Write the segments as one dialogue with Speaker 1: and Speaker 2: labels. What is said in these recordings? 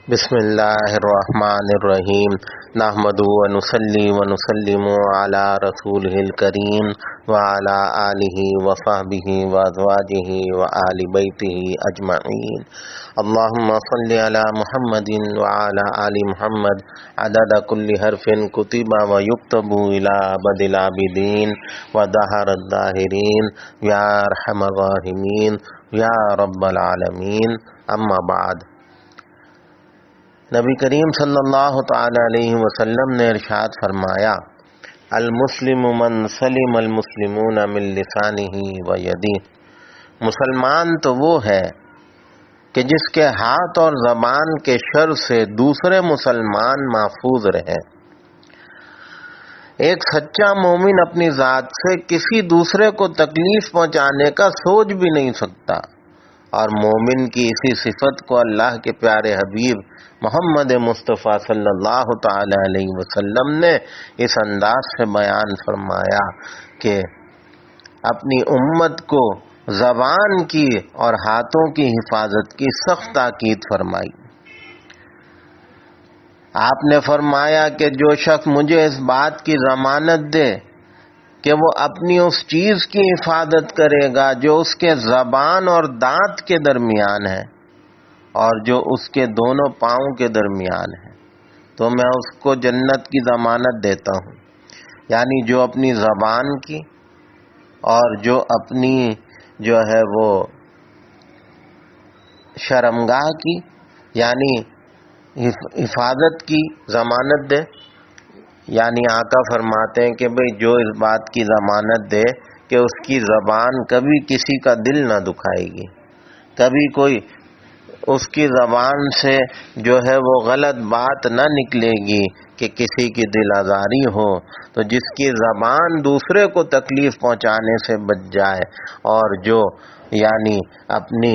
Speaker 1: بسم اللہ الرحمن الرحیم نحمد ونصلی ونسلم علی رسولہ الکریم وعلی آلہ وصحبہ وازواجہ وآل بیتہ اجمعین اللہم صلی علی محمد وعلی آل محمد عدد کل حرف کتب ویکتب الی ابد العابدین ودہر الداہرین یا ارحم الراحمین یا رب العالمین اما بعد۔ نبی کریم صلی اللہ تعالی علیہ وسلم نے ارشاد فرمایا، المسلم من سلم المسلمون من لسانہ و یدہ، مسلمان تو وہ ہے کہ جس کے ہاتھ اور زبان کے شر سے دوسرے مسلمان محفوظ رہے۔ ایک سچا مومن اپنی ذات سے کسی دوسرے کو تکلیف پہنچانے کا سوچ بھی نہیں سکتا، اور مومن کی اسی صفت کو اللہ کے پیارے حبیب محمد مصطفیٰ صلی اللہ تعالی علیہ وسلم نے اس انداز سے بیان فرمایا کہ اپنی امت کو زبان کی اور ہاتھوں کی حفاظت کی سخت تاکید فرمائی۔ آپ نے فرمایا کہ جو شخص مجھے اس بات کی ضمانت دے کہ وہ اپنی اس چیز کی حفاظت کرے گا جو اس کے زبان اور دانت کے درمیان ہے اور جو اس کے دونوں پاؤں کے درمیان ہے، تو میں اس کو جنت کی ضمانت دیتا ہوں۔ یعنی جو اپنی زبان کی اور جو اپنی وہ شرمگاہ کی یعنی حفاظت کی ضمانت دے، یعنی آقا فرماتے ہیں کہ بھئی جو اس بات کی ضمانت دے کہ اس کی زبان کبھی کسی کا دل نہ دکھائے گی، کبھی کوئی اس کی زبان سے وہ غلط بات نہ نکلے گی کہ کسی کی دل آزاری ہو، تو جس کی زبان دوسرے کو تکلیف پہنچانے سے بچ جائے اور جو یعنی اپنی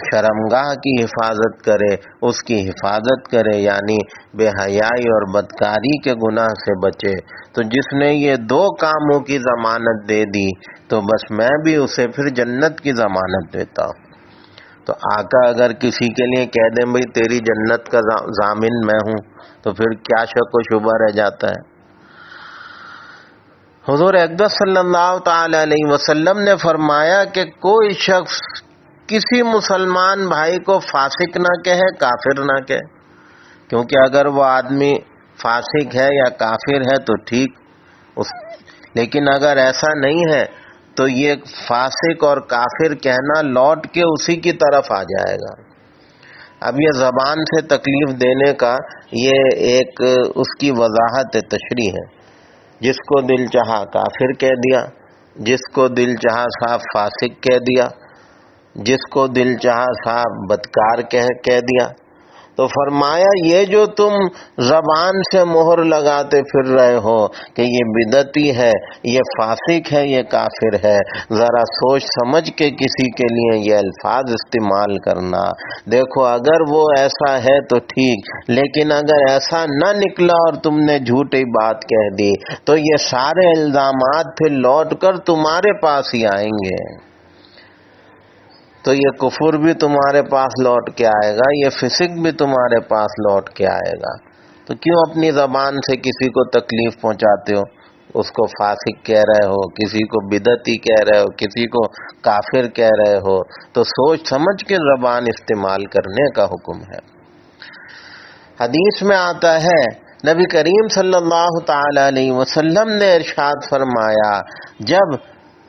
Speaker 1: شرمگاہ کی حفاظت کرے، اس کی حفاظت کرے، یعنی بے حیائی اور بدکاری کے گناہ سے بچے، تو جس نے یہ دو کاموں کی ضمانت دے دی تو بس میں بھی اسے پھر جنت کی ضمانت دیتا ہوں۔ تو آقا اگر کسی کے لیے کہہ دیں بھئی تیری جنت کا ضامن میں ہوں، تو پھر کیا شک و شبہ رہ جاتا ہے۔ حضور اقدس صلی اللہ تعالی علیہ وسلم نے فرمایا کہ کوئی شخص کسی مسلمان بھائی کو فاسق نہ کہے، کافر نہ کہے، کیونکہ اگر وہ آدمی فاسق ہے یا کافر ہے تو ٹھیک، لیکن اگر ایسا نہیں ہے تو یہ فاسق اور کافر کہنا لوٹ کے اسی کی طرف آ جائے گا۔ اب یہ زبان سے تکلیف دینے کا یہ ایک اس کی وضاحت تشریح ہے۔ جس کو دل چاہا کافر کہہ دیا، جس کو دل چاہا صاحب فاسق کہہ دیا، جس کو دل چاہا صاحب بدکار کہہ دیا، تو فرمایا یہ جو تم زبان سے مہر لگاتے پھر رہے ہو کہ یہ بدعتی ہے، یہ فاسق ہے، یہ کافر ہے، ذرا سوچ سمجھ کے کسی کے لیے یہ الفاظ استعمال کرنا۔ دیکھو اگر وہ ایسا ہے تو ٹھیک، لیکن اگر ایسا نہ نکلا اور تم نے جھوٹی بات کہہ دی تو یہ سارے الزامات پھر لوٹ کر تمہارے پاس ہی آئیں گے، تو یہ کفر بھی تمہارے پاس لوٹ کے آئے گا، یہ فسق بھی تمہارے پاس لوٹ کے آئے گا۔ تو کیوں اپنی زبان سے کسی کو تکلیف پہنچاتے ہو، اس کو فاسق کہہ رہے ہو، کسی کو بدعتی کہہ رہے ہو، کسی کو کافر کہہ رہے ہو، تو سوچ سمجھ کے زبان استعمال کرنے کا حکم ہے۔ حدیث میں آتا ہے نبی کریم صلی اللہ تعالی علیہ وسلم نے ارشاد فرمایا، جب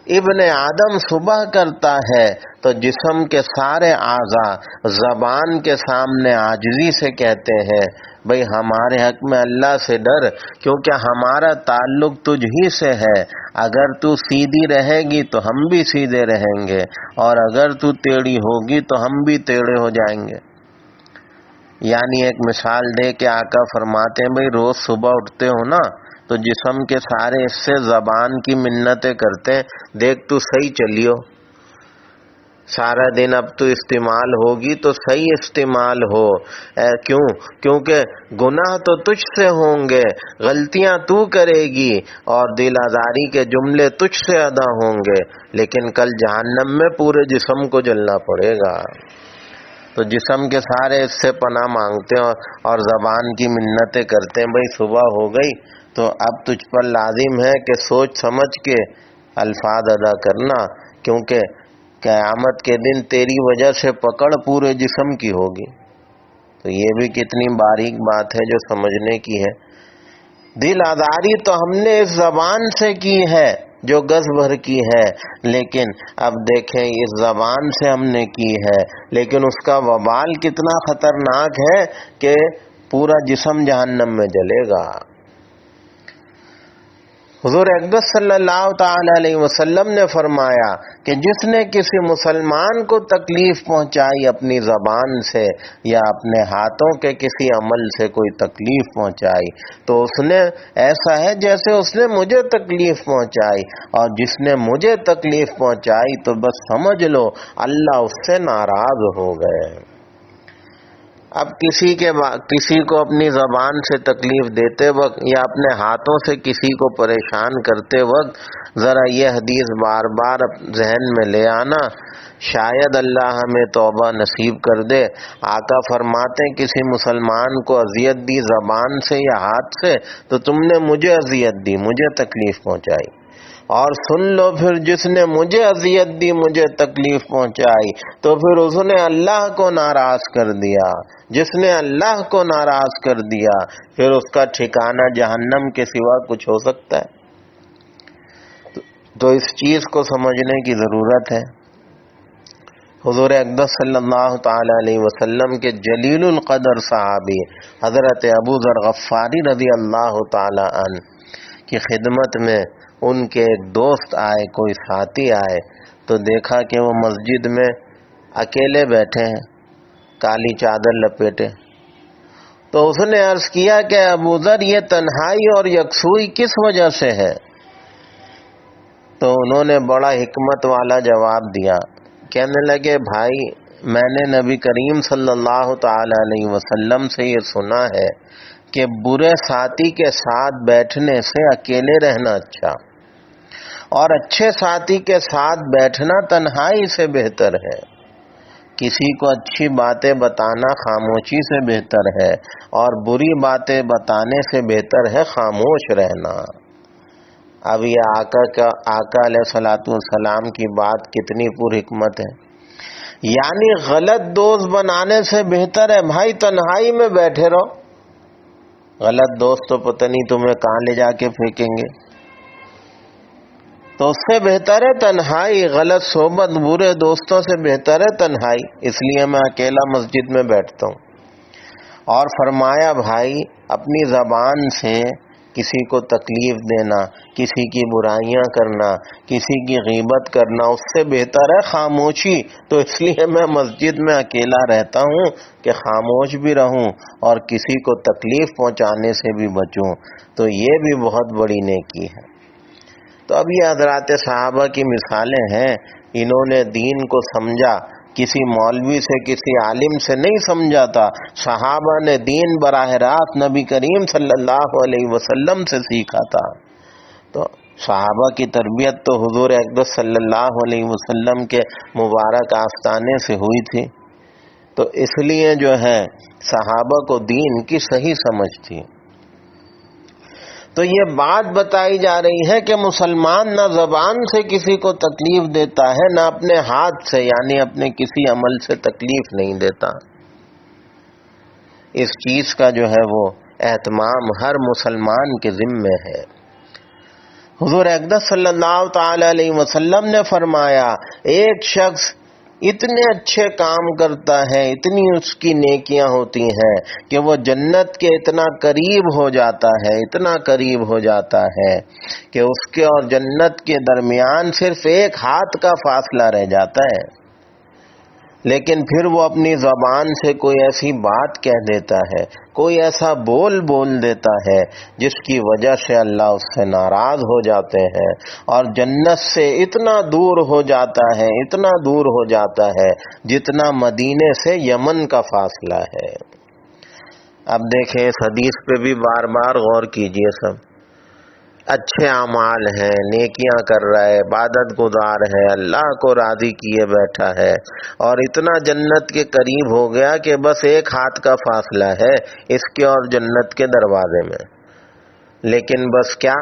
Speaker 1: ابن آدم صبح کرتا ہے تو جسم کے سارے اعضاء زبان کے سامنے عاجزی سے کہتے ہیں بھئی ہمارے حق میں اللہ سے ڈر، کیونکہ ہمارا تعلق تجھ ہی سے ہے، اگر تو سیدھی رہے گی تو ہم بھی سیدھے رہیں گے، اور اگر تو ٹیڑھی ہوگی تو ہم بھی ٹیڑھے ہو جائیں گے۔ یعنی ایک مثال دے کے آقا فرماتے ہیں بھئی روز صبح اٹھتے ہو نا تو جسم کے سارے حصے زبان کی منتیں کرتے ہیں، دیکھ تو صحیح چلیو، سارا دن اب تو استعمال ہوگی تو صحیح استعمال ہو، کیوں؟ کیونکہ گناہ تو تجھ سے ہوں گے، غلطیاں تو کرے گی اور دل آزاری کے جملے تجھ سے ادا ہوں گے، لیکن کل جہنم میں پورے جسم کو جلنا پڑے گا۔ تو جسم کے سارے اس سے پناہ مانگتے ہیں اور زبان کی منتیں کرتے ہیں، بھئی صبح ہو گئی تو اب تجھ پر لازم ہے کہ سوچ سمجھ کے الفاظ ادا کرنا، کیونکہ قیامت کے دن تیری وجہ سے پکڑ پورے جسم کی ہوگی۔ تو یہ بھی کتنی باریک بات ہے جو سمجھنے کی ہے۔ دل آزاری تو ہم نے اس زبان سے کی ہے جو گز بھر کی ہے، لیکن اب دیکھیں اس زبان سے ہم نے کی ہے، لیکن اس کا وبال کتنا خطرناک ہے کہ پورا جسم جہنم میں جلے گا۔ حضور اقدس صلی اللہ تعالی علیہ وسلم نے فرمایا کہ جس نے کسی مسلمان کو تکلیف پہنچائی اپنی زبان سے یا اپنے ہاتھوں کے کسی عمل سے کوئی تکلیف پہنچائی تو اس نے ایسا ہے جیسے اس نے مجھے تکلیف پہنچائی، اور جس نے مجھے تکلیف پہنچائی تو بس سمجھ لو اللہ اس سے ناراض ہو گئے۔ اب کسی کو اپنی زبان سے تکلیف دیتے وقت یا اپنے ہاتھوں سے کسی کو پریشان کرتے وقت ذرا یہ حدیث بار بار ذہن میں لے آنا، شاید اللہ ہمیں توبہ نصیب کر دے۔ آقا فرماتے ہیں کسی مسلمان کو اذیت دی زبان سے یا ہاتھ سے تو تم نے مجھے اذیت دی، مجھے تکلیف پہنچائی، اور سن لو پھر جس نے مجھے اذیت دی، مجھے تکلیف پہنچائی تو پھر اس نے اللہ کو ناراض کر دیا۔ جس نے اللہ کو ناراض کر دیا پھر اس کا ٹھکانہ جہنم کے سوا کچھ ہو سکتا ہے؟ تو اس چیز کو سمجھنے کی ضرورت ہے۔ حضور اقدس صلی اللہ تعالی علیہ وسلم کے جلیل القدر صحابی حضرت ابو ذر غفاری رضی اللہ تعالی عنہ کی خدمت میں ان کے ایک دوست آئے، کوئی ساتھی آئے تو دیکھا کہ وہ مسجد میں اکیلے بیٹھے ہیں، کالی چادر لپیٹے۔ تو اس نے عرض کیا کہ ابو ذر یہ تنہائی اور یکسوئی کس وجہ سے ہے؟ تو انہوں نے بڑا حکمت والا جواب دیا، کہنے لگے بھائی میں نے نبی کریم صلی اللہ تعالی علیہ وسلم سے یہ سنا ہے کہ برے ساتھی کے ساتھ بیٹھنے سے اکیلے رہنا اچھا، اور اچھے ساتھی کے ساتھ بیٹھنا تنہائی سے بہتر ہے۔ کسی کو اچھی باتیں بتانا خاموشی سے بہتر ہے، اور بری باتیں بتانے سے بہتر ہے خاموش رہنا۔ اب یہ آقا علیہ الصلوۃ والسلام کی بات کتنی پر حکمت ہے، یعنی غلط دوست بنانے سے بہتر ہے بھائی تنہائی میں بیٹھے رہو۔ غلط دوست تو پتہ نہیں تمہیں کہاں لے جا کے پھینکیں گے، تو اس سے بہتر ہے تنہائی، غلط صحبت برے دوستوں سے بہتر ہے تنہائی، اس لیے میں اکیلا مسجد میں بیٹھتا ہوں۔ اور فرمایا بھائی اپنی زبان سے کسی کو تکلیف دینا، کسی کی برائیاں کرنا، کسی کی غیبت کرنا اس سے بہتر ہے خاموشی، تو اس لیے میں مسجد میں اکیلا رہتا ہوں کہ خاموش بھی رہوں اور کسی کو تکلیف پہنچانے سے بھی بچوں، تو یہ بھی بہت بڑی نیکی ہے۔ تو اب یہ حضرات صحابہ کی مثالیں ہیں، انہوں نے دین کو سمجھا، کسی مولوی سے کسی عالم سے نہیں سمجھا تھا، صحابہ نے دین براہ راست نبی کریم صلی اللہ علیہ وسلم سے سیکھا تھا۔ تو صحابہ کی تربیت تو حضور اقدس صلی اللہ علیہ وسلم کے مبارک آستانے سے ہوئی تھی، تو اس لیے جو ہے صحابہ کو دین کی صحیح سمجھ تھی۔ تو یہ بات بتائی جا رہی ہے کہ مسلمان نہ زبان سے کسی کو تکلیف دیتا ہے، نہ اپنے ہاتھ سے یعنی اپنے کسی عمل سے تکلیف نہیں دیتا۔ اس چیز کا جو ہے وہ اہتمام ہر مسلمان کے ذمے ہے۔ حضور اقدس صلی اللہ تعالی علیہ وسلم نے فرمایا ایک شخص اتنے اچھے کام کرتا ہے، اتنی اس کی نیکیاں ہوتی ہیں کہ وہ جنت کے اتنا قریب ہو جاتا ہے، اتنا قریب ہو جاتا ہے کہ اس کے اور جنت کے درمیان صرف ایک ہاتھ کا فاصلہ رہ جاتا ہے، لیکن پھر وہ اپنی زبان سے کوئی ایسی بات کہہ دیتا ہے، کوئی ایسا بول دیتا ہے جس کی وجہ سے اللہ اس سے ناراض ہو جاتے ہیں اور جنت سے اتنا دور ہو جاتا ہے، اتنا دور ہو جاتا ہے جتنا مدینے سے یمن کا فاصلہ ہے۔ اب دیکھیں اس حدیث پہ بھی بار بار غور کیجئے سب، اچھے اعمال ہیں، نیکیاں کر رہا ہے، عبادت گزار ہے، اللہ کو راضی کیے بیٹھا ہے، اور اتنا جنت کے قریب ہو گیا کہ بس ایک ہاتھ کا فاصلہ ہے اس کے اور جنت کے دروازے میں، لیکن بس کیا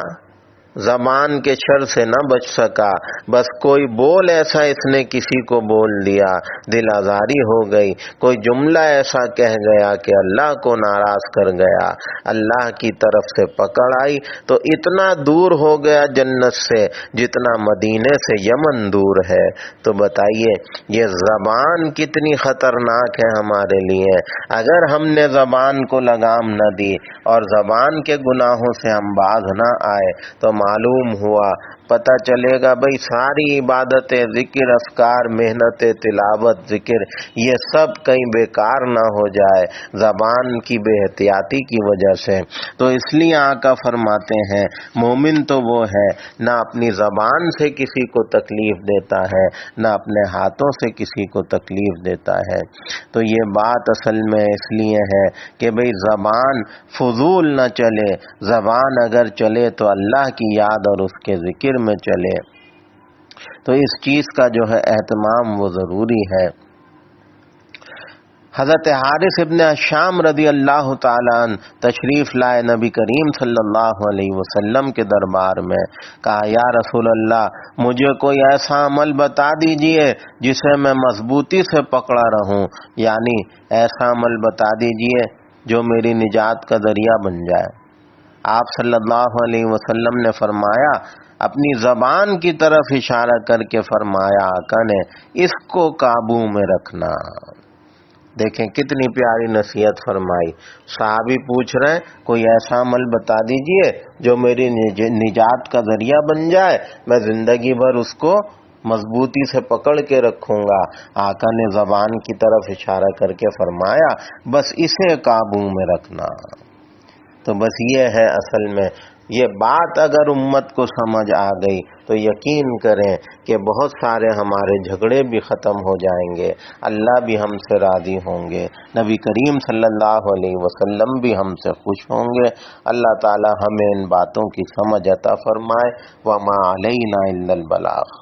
Speaker 1: زبان کے شر سے نہ بچ سکا، بس کوئی بول ایسا اس نے کسی کو بول دیا، دل آزاری ہو گئی، کوئی جملہ ایسا کہہ گیا کہ اللہ کو ناراض کر گیا، اللہ کی طرف سے پکڑ آئی تو اتنا دور ہو گیا جنت سے جتنا مدینے سے یمن دور ہے۔ تو بتائیے یہ زبان کتنی خطرناک ہے ہمارے لیے۔ اگر ہم نے زبان کو لگام نہ دی اور زبان کے گناہوں سے ہم باز نہ آئے تو معلوم ہوا، پتہ چلے گا بھئی ساری عبادتیں، ذکر، اذکار، محنت تلاوت، ذکر، یہ سب کہیں بیکار نہ ہو جائے زبان کی بے احتیاطی کی وجہ سے۔ تو اس لیے آقا فرماتے ہیں مومن تو وہ ہے نہ اپنی زبان سے کسی کو تکلیف دیتا ہے نہ اپنے ہاتھوں سے کسی کو تکلیف دیتا ہے۔ تو یہ بات اصل میں اس لیے ہے کہ بھئی زبان فضول نہ چلے، زبان اگر چلے تو اللہ کی یاد اور اس کے ذکر میں چلے۔ تو اس چیز کا جو ہے اہتمام وہ ضروری ہے۔ حضرت حارث ابن شام رضی اللہ تعالیٰ عنہ تشریف لائے نبی کریم صلی اللہ علیہ وسلم کے دربار میں، کہا یا رسول اللہ مجھے کوئی ایسا عمل بتا دیجئے جسے میں مضبوطی سے پکڑا رہوں، یعنی ایسا عمل بتا دیجئے جو میری نجات کا ذریعہ بن جائے۔ آپ صلی اللہ علیہ وسلم نے فرمایا، اپنی زبان کی طرف اشارہ کر کے فرمایا آقا نے، اس کو قابو میں رکھنا۔ دیکھیں کتنی پیاری نصیحت فرمائی۔ صحابی پوچھ رہے ہیں کوئی ایسا عمل بتا دیجئے جو میری نجات کا ذریعہ بن جائے، میں زندگی بھر اس کو مضبوطی سے پکڑ کے رکھوں گا۔ آقا نے زبان کی طرف اشارہ کر کے فرمایا بس اسے قابو میں رکھنا۔ تو بس یہ ہے اصل میں، یہ بات اگر امت کو سمجھ آ گئی تو یقین کریں کہ بہت سارے ہمارے جھگڑے بھی ختم ہو جائیں گے، اللہ بھی ہم سے راضی ہوں گے، نبی کریم صلی اللہ علیہ وسلم بھی ہم سے خوش ہوں گے۔ اللہ تعالی ہمیں ان باتوں کی سمجھ عطا فرمائے۔ وما علینا الا البلاغ۔